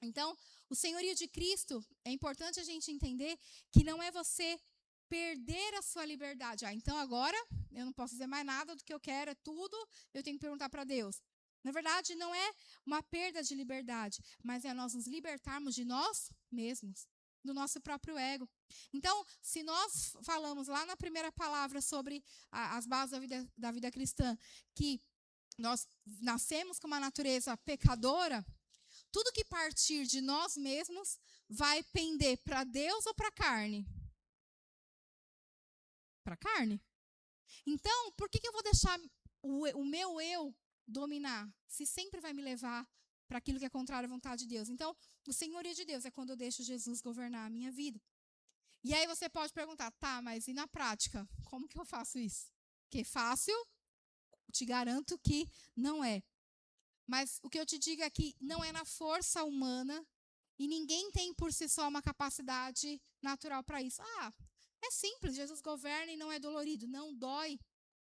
Então, o senhorio de Cristo, é importante a gente entender que não é você perder a sua liberdade. Então agora eu não posso fazer mais nada do que eu quero, é tudo, eu tenho que perguntar para Deus. Na verdade, não é uma perda de liberdade, mas é nós nos libertarmos de nós mesmos, do nosso próprio ego. Então, se nós falamos lá na primeira palavra sobre as bases da vida cristã, que nós nascemos com uma natureza pecadora, tudo que partir de nós mesmos vai pender para Deus ou para a carne? Para a carne. Então, por que eu vou deixar o meu eu dominar, se sempre vai me levar para aquilo que é contrário à vontade de Deus? Então, o senhorio de Deus é quando eu deixo Jesus governar a minha vida. E aí você pode perguntar, tá, mas e na prática? Como que eu faço isso? Porque fácil, te garanto que não é. Mas o que eu te digo é que não é na força humana e ninguém tem por si só uma capacidade natural para isso. É simples, Jesus governa e não é dolorido. Não dói.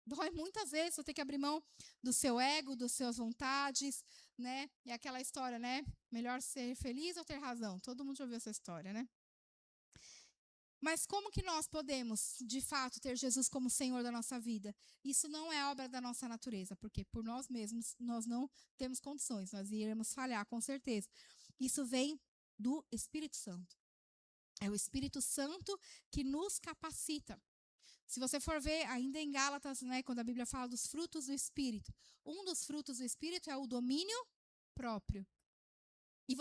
Dói muitas vezes, você tem que abrir mão do seu ego, das suas vontades, né? E aquela história, né? Melhor ser feliz ou ter razão? Todo mundo já ouviu essa história, né? Mas como que nós podemos, de fato, ter Jesus como Senhor da nossa vida? Isso não é obra da nossa natureza, porque por nós mesmos nós não temos condições, nós iremos falhar com certeza. Isso vem do Espírito Santo. É o Espírito Santo que nos capacita. Se você for ver, ainda em Gálatas, né, quando a Bíblia fala dos frutos do Espírito, um dos frutos do Espírito é o domínio próprio. E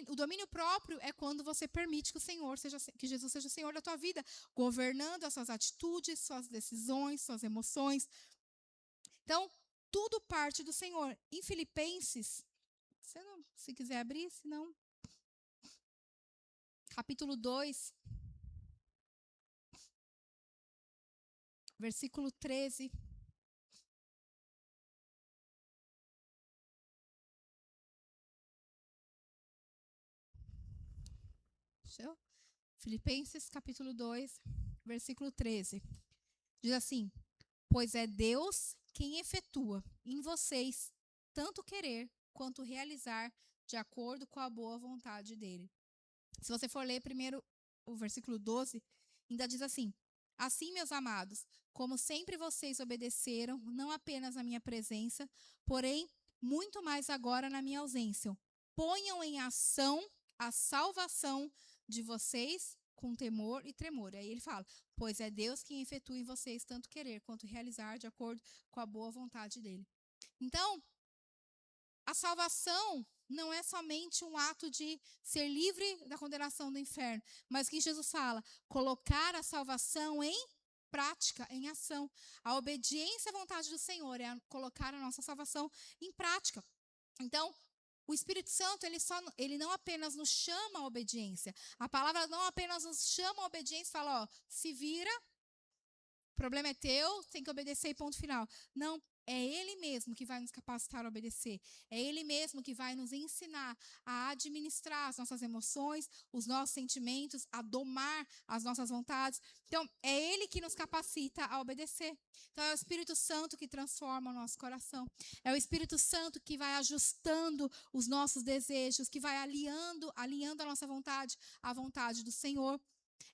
o domínio próprio é quando você permite que Jesus seja o Senhor da tua vida, governando as suas atitudes, suas decisões, suas emoções. Então, tudo parte do Senhor. Em Filipenses, se quiser abrir, se não, capítulo 2, versículo 13. Filipenses capítulo 2, versículo 13. Diz assim: pois é Deus quem efetua em vocês tanto querer quanto realizar de acordo com a boa vontade dele. Se você for ler primeiro o versículo 12, ainda diz assim: assim, meus amados, como sempre vocês obedeceram, não apenas na minha presença, porém muito mais agora na minha ausência, ponham em ação a salvação de vocês com temor e tremor. Aí ele fala: pois é Deus quem efetua em vocês tanto querer quanto realizar de acordo com a boa vontade dele. Então, a salvação não é somente um ato de ser livre da condenação do inferno, mas que Jesus fala, colocar a salvação em prática, em ação. A obediência à vontade do Senhor é colocar a nossa salvação em prática. Então, o Espírito Santo, ele não apenas nos chama à obediência. A palavra não apenas nos chama à obediência e fala, se vira, o problema é teu, tem que obedecer e ponto final. Não, é Ele mesmo que vai nos capacitar a obedecer. É Ele mesmo que vai nos ensinar a administrar as nossas emoções, os nossos sentimentos, a domar as nossas vontades. Então, é Ele que nos capacita a obedecer. Então, é o Espírito Santo que transforma o nosso coração. É o Espírito Santo que vai ajustando os nossos desejos, que vai alinhando a nossa vontade à vontade do Senhor.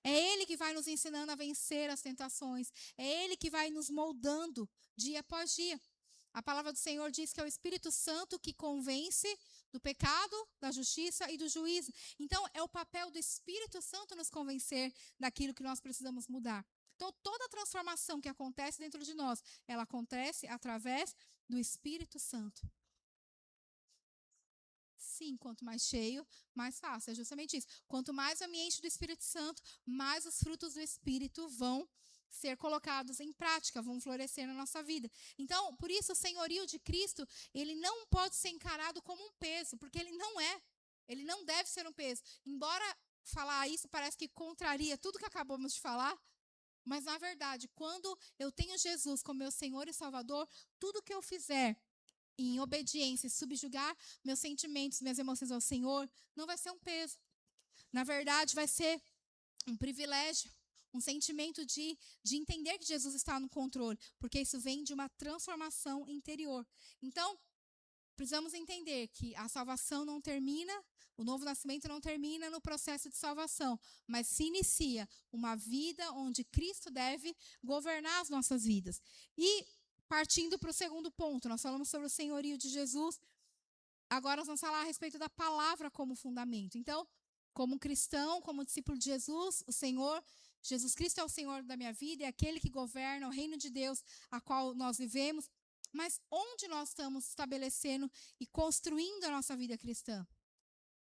É Ele que vai nos ensinando a vencer as tentações. É Ele que vai nos moldando dia após dia. A palavra do Senhor diz que é o Espírito Santo que convence do pecado, da justiça e do juízo. Então, é o papel do Espírito Santo nos convencer daquilo que nós precisamos mudar. Então, toda transformação que acontece dentro de nós, ela acontece através do Espírito Santo. Sim, quanto mais cheio, mais fácil. É justamente isso. Quanto mais eu me encho do Espírito Santo, mais os frutos do Espírito vão ser colocados em prática, vão florescer na nossa vida. Então, por isso, o senhorio de Cristo, ele não pode ser encarado como um peso, porque ele não é. Ele não deve ser um peso. Embora falar isso parece que contraria tudo que acabamos de falar, mas, na verdade, quando eu tenho Jesus como meu Senhor e Salvador, tudo que eu fizer em obediência e subjugar meus sentimentos, minhas emoções ao Senhor, não vai ser um peso. Na verdade, vai ser um privilégio, um sentimento de entender que Jesus está no controle, porque isso vem de uma transformação interior. Então, precisamos entender que a salvação não termina, o novo nascimento não termina no processo de salvação, mas se inicia uma vida onde Cristo deve governar as nossas vidas. E partindo para o segundo ponto, nós falamos sobre o senhorio de Jesus, agora nós vamos falar a respeito da palavra como fundamento. Então, como cristão, como discípulo de Jesus, o Senhor, Jesus Cristo é o Senhor da minha vida, é aquele que governa o reino de Deus a qual nós vivemos, mas onde nós estamos estabelecendo e construindo a nossa vida cristã?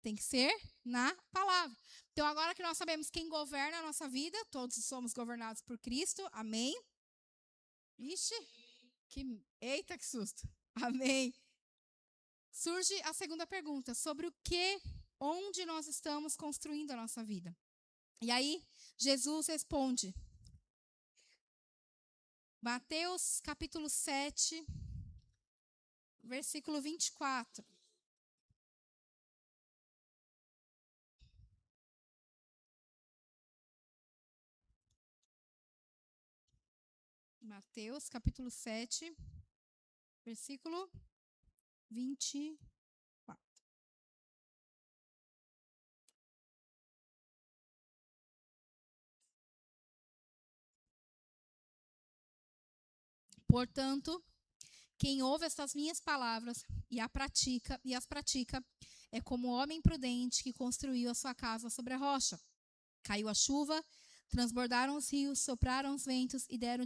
Tem que ser na palavra. Então, agora que nós sabemos quem governa a nossa vida, todos somos governados por Cristo, amém? Ixi, eita, que susto. Amém. Surge a segunda pergunta, sobre o que, onde nós estamos construindo a nossa vida. E aí, Jesus responde. Mateus capítulo 7, versículo 24. Mateus capítulo 7, versículo 24. Portanto, quem ouve estas minhas palavras e as pratica, é como o homem prudente que construiu a sua casa sobre a rocha. Caiu a chuva, transbordaram os rios, sopraram os ventos e deram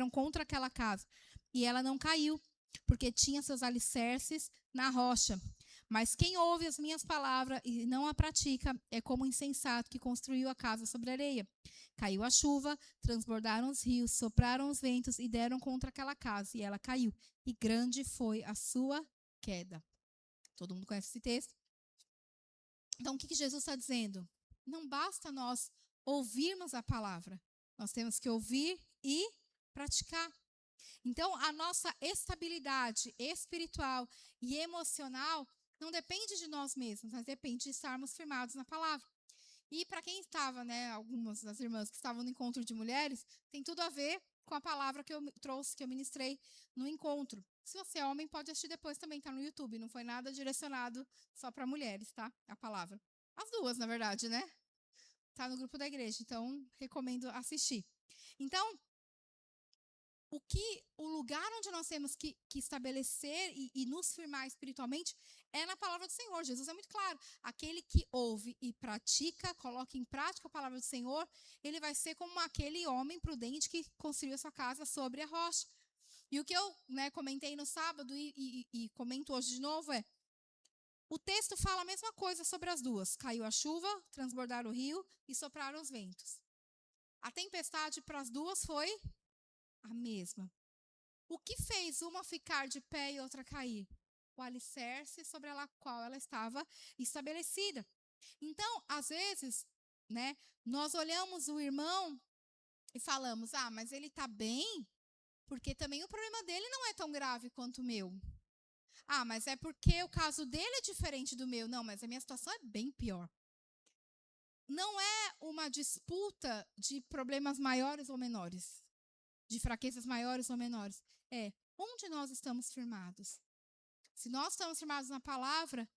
contra aquela casa. E ela não caiu, porque tinha seus alicerces na rocha. Mas quem ouve as minhas palavras e não a pratica é como o insensato que construiu a casa sobre areia. Caiu a chuva, transbordaram os rios, sopraram os ventos e deram contra aquela casa, e ela caiu. E grande foi a sua queda. Todo mundo conhece esse texto? Então, o que Jesus está dizendo? Não basta nós ouvirmos a palavra. Nós temos que ouvir e praticar. Então, a nossa estabilidade espiritual e emocional não depende de nós mesmos, mas depende de estarmos firmados na palavra. E para quem estava, algumas das irmãs que estavam no encontro de mulheres, tem tudo a ver com a palavra que eu trouxe, que eu ministrei no encontro. Se você é homem, pode assistir depois também, tá no YouTube. Não foi nada direcionado só para mulheres, tá? A palavra. As duas, na verdade, né? Tá no grupo da igreja, então recomendo assistir. Então, o lugar onde nós temos que estabelecer e nos firmar espiritualmente é na palavra do Senhor. Jesus é muito claro. Aquele que ouve e pratica, coloca em prática a palavra do Senhor, ele vai ser como aquele homem prudente que construiu a sua casa sobre a rocha. E o que eu comentei no sábado e comento hoje de novo é, o texto fala a mesma coisa sobre as duas. Caiu a chuva, transbordaram o rio e sopraram os ventos. A tempestade para as duas foi a mesma. O que fez uma ficar de pé e outra cair? O alicerce sobre a qual ela estava estabelecida. Então, às vezes, nós olhamos o irmão e falamos, mas ele está bem? Porque também o problema dele não é tão grave quanto o meu. Ah, mas é porque o caso dele é diferente do meu. Não, mas a minha situação é bem pior. Não é uma disputa de problemas maiores ou menores, de fraquezas maiores ou menores. É onde nós estamos firmados. Se nós estamos firmados na palavra,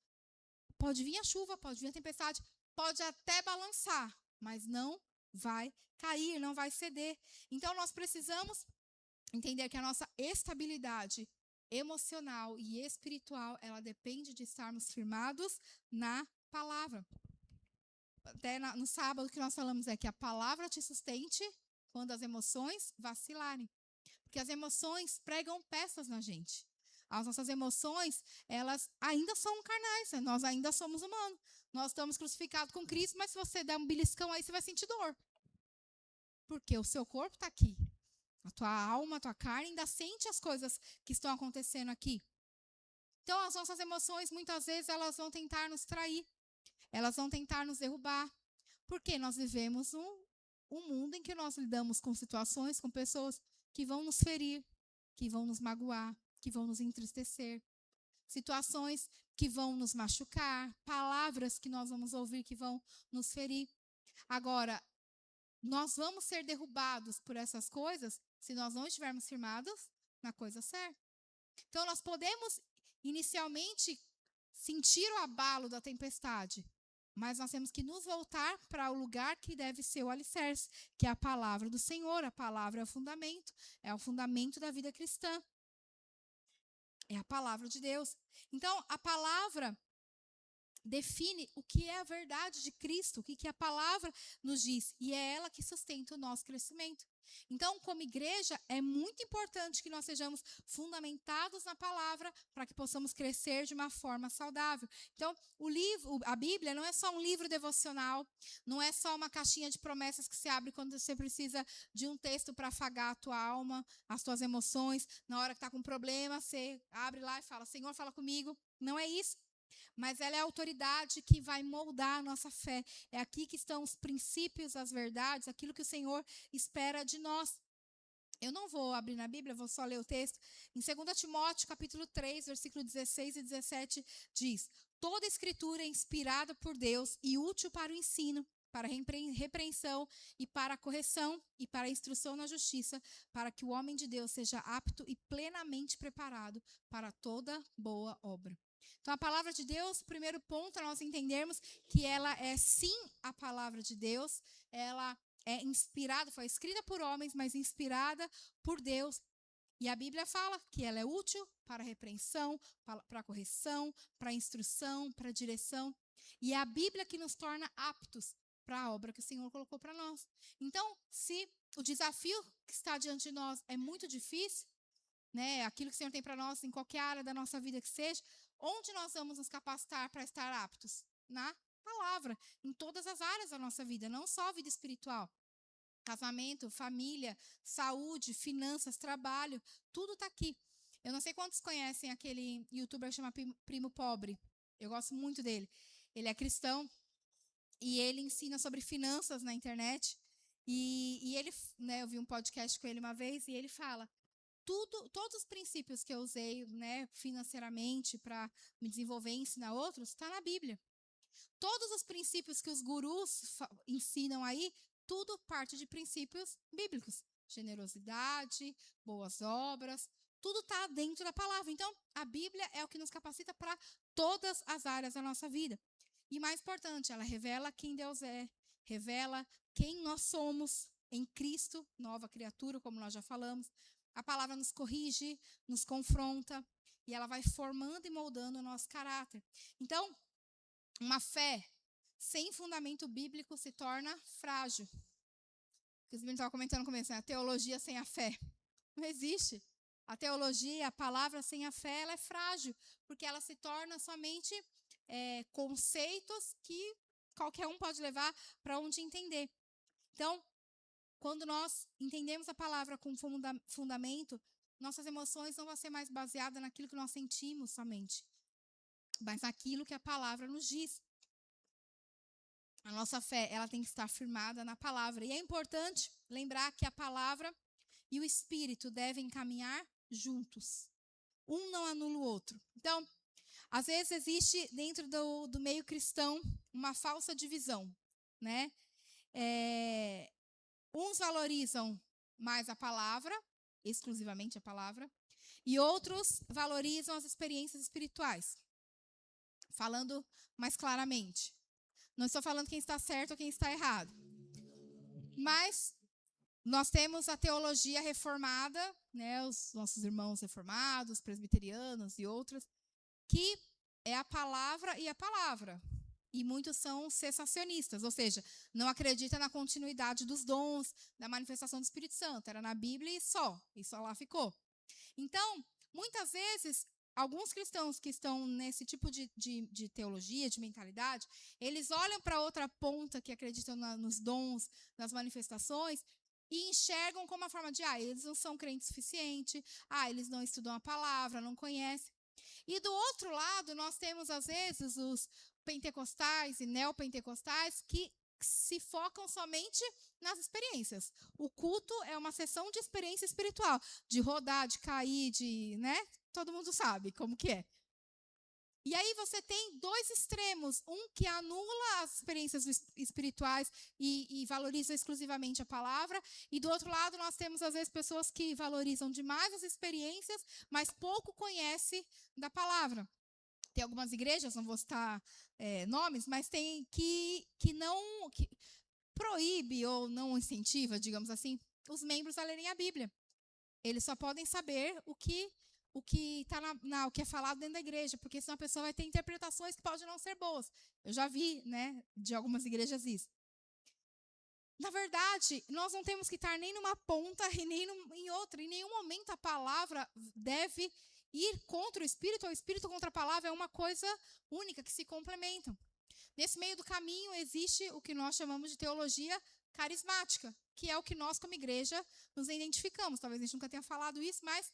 pode vir a chuva, pode vir a tempestade, pode até balançar, mas não vai cair, não vai ceder. Então nós precisamos entender que a nossa estabilidade emocional e espiritual, ela depende de estarmos firmados na palavra. Até no sábado que nós falamos é que a palavra te sustente quando as emoções vacilarem. Porque as emoções pregam peças na gente. As nossas emoções, elas ainda são carnais, nós ainda somos humanos. Nós estamos crucificados com Cristo, mas se você der um beliscão aí, você vai sentir dor. Porque o seu corpo está aqui. A tua alma, a tua carne ainda sente as coisas que estão acontecendo aqui. Então, as nossas emoções, muitas vezes, elas vão tentar nos trair. Elas vão tentar nos derrubar. Porque nós vivemos um mundo em que nós lidamos com situações, com pessoas que vão nos ferir, que vão nos magoar, que vão nos entristecer. Situações que vão nos machucar, palavras que nós vamos ouvir que vão nos ferir. Agora, nós vamos ser derrubados por essas coisas se nós não estivermos firmados na coisa certa. Então, nós podemos inicialmente sentir o abalo da tempestade, mas nós temos que nos voltar para o lugar que deve ser o alicerce, que é a palavra do Senhor. A palavra é o fundamento da vida cristã. É a palavra de Deus. Então, a palavra define o que é a verdade de Cristo, o que a palavra nos diz, e é ela que sustenta o nosso crescimento. Então, como igreja, é muito importante que nós sejamos fundamentados na palavra para que possamos crescer de uma forma saudável. Então, a Bíblia não é só um livro devocional, não é só uma caixinha de promessas que se abre quando você precisa de um texto para afagar a tua alma, as tuas emoções. Na hora que está com problema, você abre lá e fala, Senhor, fala comigo. Não é isso. Mas ela é a autoridade que vai moldar a nossa fé. É aqui que estão os princípios, as verdades, aquilo que o Senhor espera de nós. Eu não vou abrir na Bíblia, vou só ler o texto. Em 2 Timóteo, capítulo 3, versículo 16 e 17, diz: toda escritura é inspirada por Deus e útil para o ensino, para a repreensão e para a correção e para a instrução na justiça, para que o homem de Deus seja apto e plenamente preparado para toda boa obra. Então, a palavra de Deus, primeiro ponto, é nós entendermos que ela é sim a palavra de Deus, ela é inspirada, foi escrita por homens, mas inspirada por Deus. E a Bíblia fala que ela é útil para a repreensão, para a correção, para a instrução, para a direção. E é a Bíblia que nos torna aptos para a obra que o Senhor colocou para nós. Então, se o desafio que está diante de nós é muito difícil, né, aquilo que o Senhor tem para nós em qualquer área da nossa vida que seja, onde nós vamos nos capacitar para estar aptos? Na palavra, em todas as áreas da nossa vida, não só a vida espiritual. Casamento, família, saúde, finanças, trabalho, tudo está aqui. Eu não sei quantos conhecem aquele youtuber que chama Primo Pobre. Eu gosto muito dele. Ele é cristão e ele ensina sobre finanças na internet. E ele, né, eu vi um podcast com ele uma vez e ele fala: todos os princípios que eu usei, né, financeiramente para me desenvolver e ensinar outros, está na Bíblia. Todos os princípios que os gurus ensinam aí, tudo parte de princípios bíblicos. Generosidade, boas obras, tudo está dentro da palavra. Então, a Bíblia é o que nos capacita para todas as áreas da nossa vida. E mais importante, ela revela quem Deus é, revela quem nós somos em Cristo, nova criatura, como nós já falamos. A palavra nos corrige, nos confronta, e ela vai formando e moldando o nosso caráter. Então, uma fé sem fundamento bíblico se torna frágil. O que os meninos estavam comentando no começo, né? A teologia sem a fé. Não existe. A teologia, a palavra sem a fé, ela é frágil, porque ela se torna somente conceitos que qualquer um pode levar para onde entender. Então, quando nós entendemos a palavra com fundamento, nossas emoções não vão ser mais baseadas naquilo que nós sentimos somente, mas naquilo que a palavra nos diz. A nossa fé, ela tem que estar firmada na palavra. E é importante lembrar que a palavra, e o espírito devem caminhar juntos. Um não anula o outro. Então, às vezes existe dentro do meio cristão uma falsa divisão, né? Uns valorizam mais a palavra, exclusivamente a palavra, e outros valorizam as experiências espirituais. Falando mais claramente, não estou falando quem está certo ou quem está errado, mas nós temos a teologia reformada, né, os nossos irmãos reformados, presbiterianos e outros, que é a palavra e a palavra. E muitos são cessacionistas, ou seja, não acreditam na continuidade dos dons, da manifestação do Espírito Santo. Era na Bíblia e só lá ficou. Então, muitas vezes, alguns cristãos que estão nesse tipo de teologia, de mentalidade, eles olham para outra ponta que acreditam nos dons, nas manifestações, e enxergam como uma forma de, eles não são crentes suficiente, eles não estudam a palavra, não conhecem. E do outro lado, nós temos, às vezes, os pentecostais e neopentecostais que se focam somente nas experiências. O culto é uma sessão de experiência espiritual, de rodar, de cair, né? Todo mundo sabe como que é. E aí você tem dois extremos, um que anula as experiências espirituais e valoriza exclusivamente a palavra, e do outro lado nós temos às vezes pessoas que valorizam demais as experiências, mas pouco conhecem da palavra. Tem algumas igrejas, não vou citar nomes, mas tem que proíbe ou não incentiva, digamos assim, os membros a lerem a Bíblia. Eles só podem saber o que o que é falado dentro da igreja, porque senão a pessoa vai ter interpretações que podem não ser boas. Eu já vi, né, de algumas igrejas isso. Na verdade, nós não temos que estar nem numa ponta e nem em outra. Em nenhum momento a palavra deve ir contra o Espírito, ou o Espírito contra a palavra é uma coisa única, que se complementam. Nesse meio do caminho existe o que nós chamamos de teologia carismática, que é o que nós como igreja nos identificamos. Talvez a gente nunca tenha falado isso, mas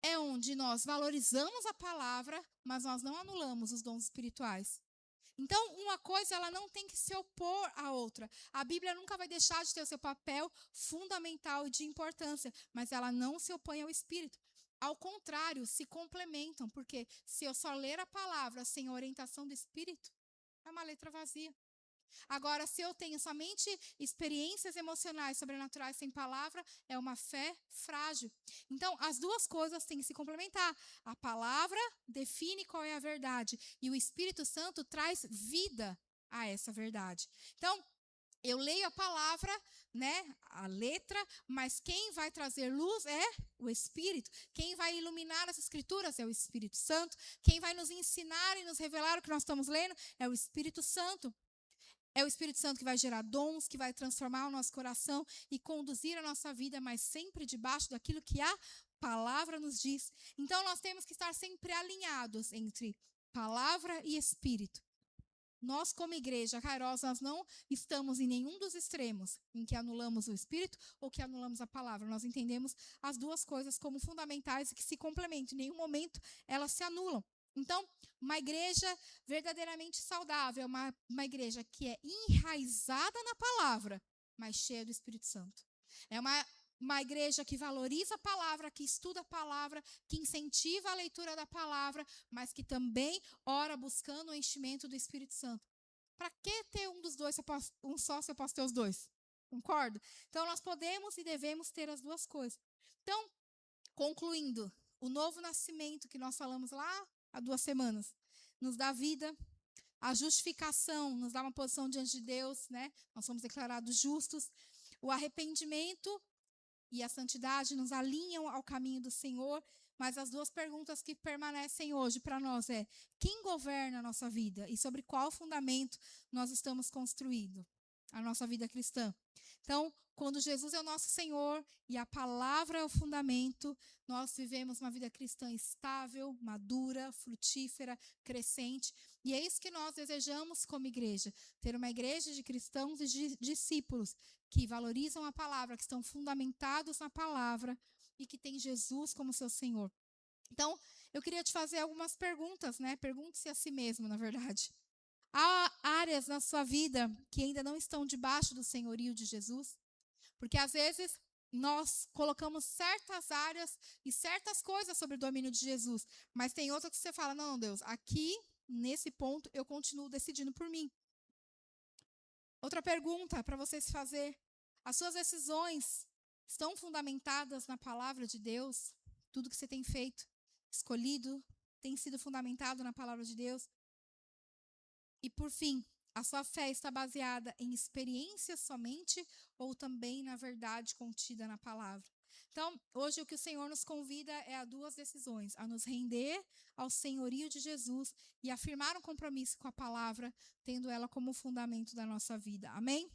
é onde nós valorizamos a palavra, mas nós não anulamos os dons espirituais. Então, uma coisa ela não tem que se opor à outra. A Bíblia nunca vai deixar de ter o seu papel fundamental e de importância, mas ela não se opõe ao Espírito. Ao contrário, se complementam, porque se eu só ler a palavra sem a orientação do Espírito, é uma letra vazia. Agora, se eu tenho somente experiências emocionais sobrenaturais sem palavra, é uma fé frágil. Então, as duas coisas têm que se complementar. A palavra define qual é a verdade e o Espírito Santo traz vida a essa verdade. Então, eu leio a palavra, né, a letra, mas quem vai trazer luz é o Espírito. Quem vai iluminar as Escrituras é o Espírito Santo. Quem vai nos ensinar e nos revelar o que nós estamos lendo é o Espírito Santo. É o Espírito Santo que vai gerar dons, que vai transformar o nosso coração e conduzir a nossa vida, mas sempre debaixo daquilo que a palavra nos diz. Então, nós temos que estar sempre alinhados entre palavra e Espírito. Nós, como igreja, Kairos, nós não estamos em nenhum dos extremos, em que anulamos o Espírito ou que anulamos a palavra. Nós entendemos as duas coisas como fundamentais e que se complementam. Em nenhum momento elas se anulam. Então, uma igreja verdadeiramente saudável, uma igreja que é enraizada na palavra, mas cheia do Espírito Santo. É uma igreja que valoriza a palavra, que estuda a palavra, que incentiva a leitura da palavra, mas que também ora buscando o enchimento do Espírito Santo. Para que ter um dos dois, um só, se eu posso ter os dois? Concordo? Então, nós podemos e devemos ter as duas coisas. Então, concluindo, o novo nascimento que nós falamos lá há 2 semanas, nos dá vida. A justificação nos dá uma posição diante de Deus, né? Nós somos declarados justos. O arrependimento e a santidade nos alinham ao caminho do Senhor. Mas as duas perguntas que permanecem hoje para nós é: quem governa a nossa vida e sobre qual fundamento nós estamos construindo a nossa vida cristã? Então, quando Jesus é o nosso Senhor e a palavra é o fundamento, nós vivemos uma vida cristã estável, madura, frutífera, crescente. E é isso que nós desejamos como igreja, ter uma igreja de cristãos e de discípulos que valorizam a palavra, que estão fundamentados na palavra e que tem Jesus como seu Senhor. Então, eu queria te fazer algumas perguntas, né? Pergunte-se a si mesmo, na verdade. Há áreas na sua vida que ainda não estão debaixo do senhorio de Jesus? Porque às vezes nós colocamos certas áreas e certas coisas sobre o domínio de Jesus, mas tem outras que você fala, não, Deus, aqui, nesse ponto, eu continuo decidindo por mim. Outra pergunta para você se fazer, as suas decisões estão fundamentadas na palavra de Deus? Tudo que você tem feito, escolhido, tem sido fundamentado na palavra de Deus? E por fim, a sua fé está baseada em experiências somente ou também na verdade contida na palavra? Então, hoje o que o Senhor nos convida é a duas decisões, a nos render ao senhorio de Jesus e afirmar um compromisso com a palavra, tendo ela como fundamento da nossa vida. Amém?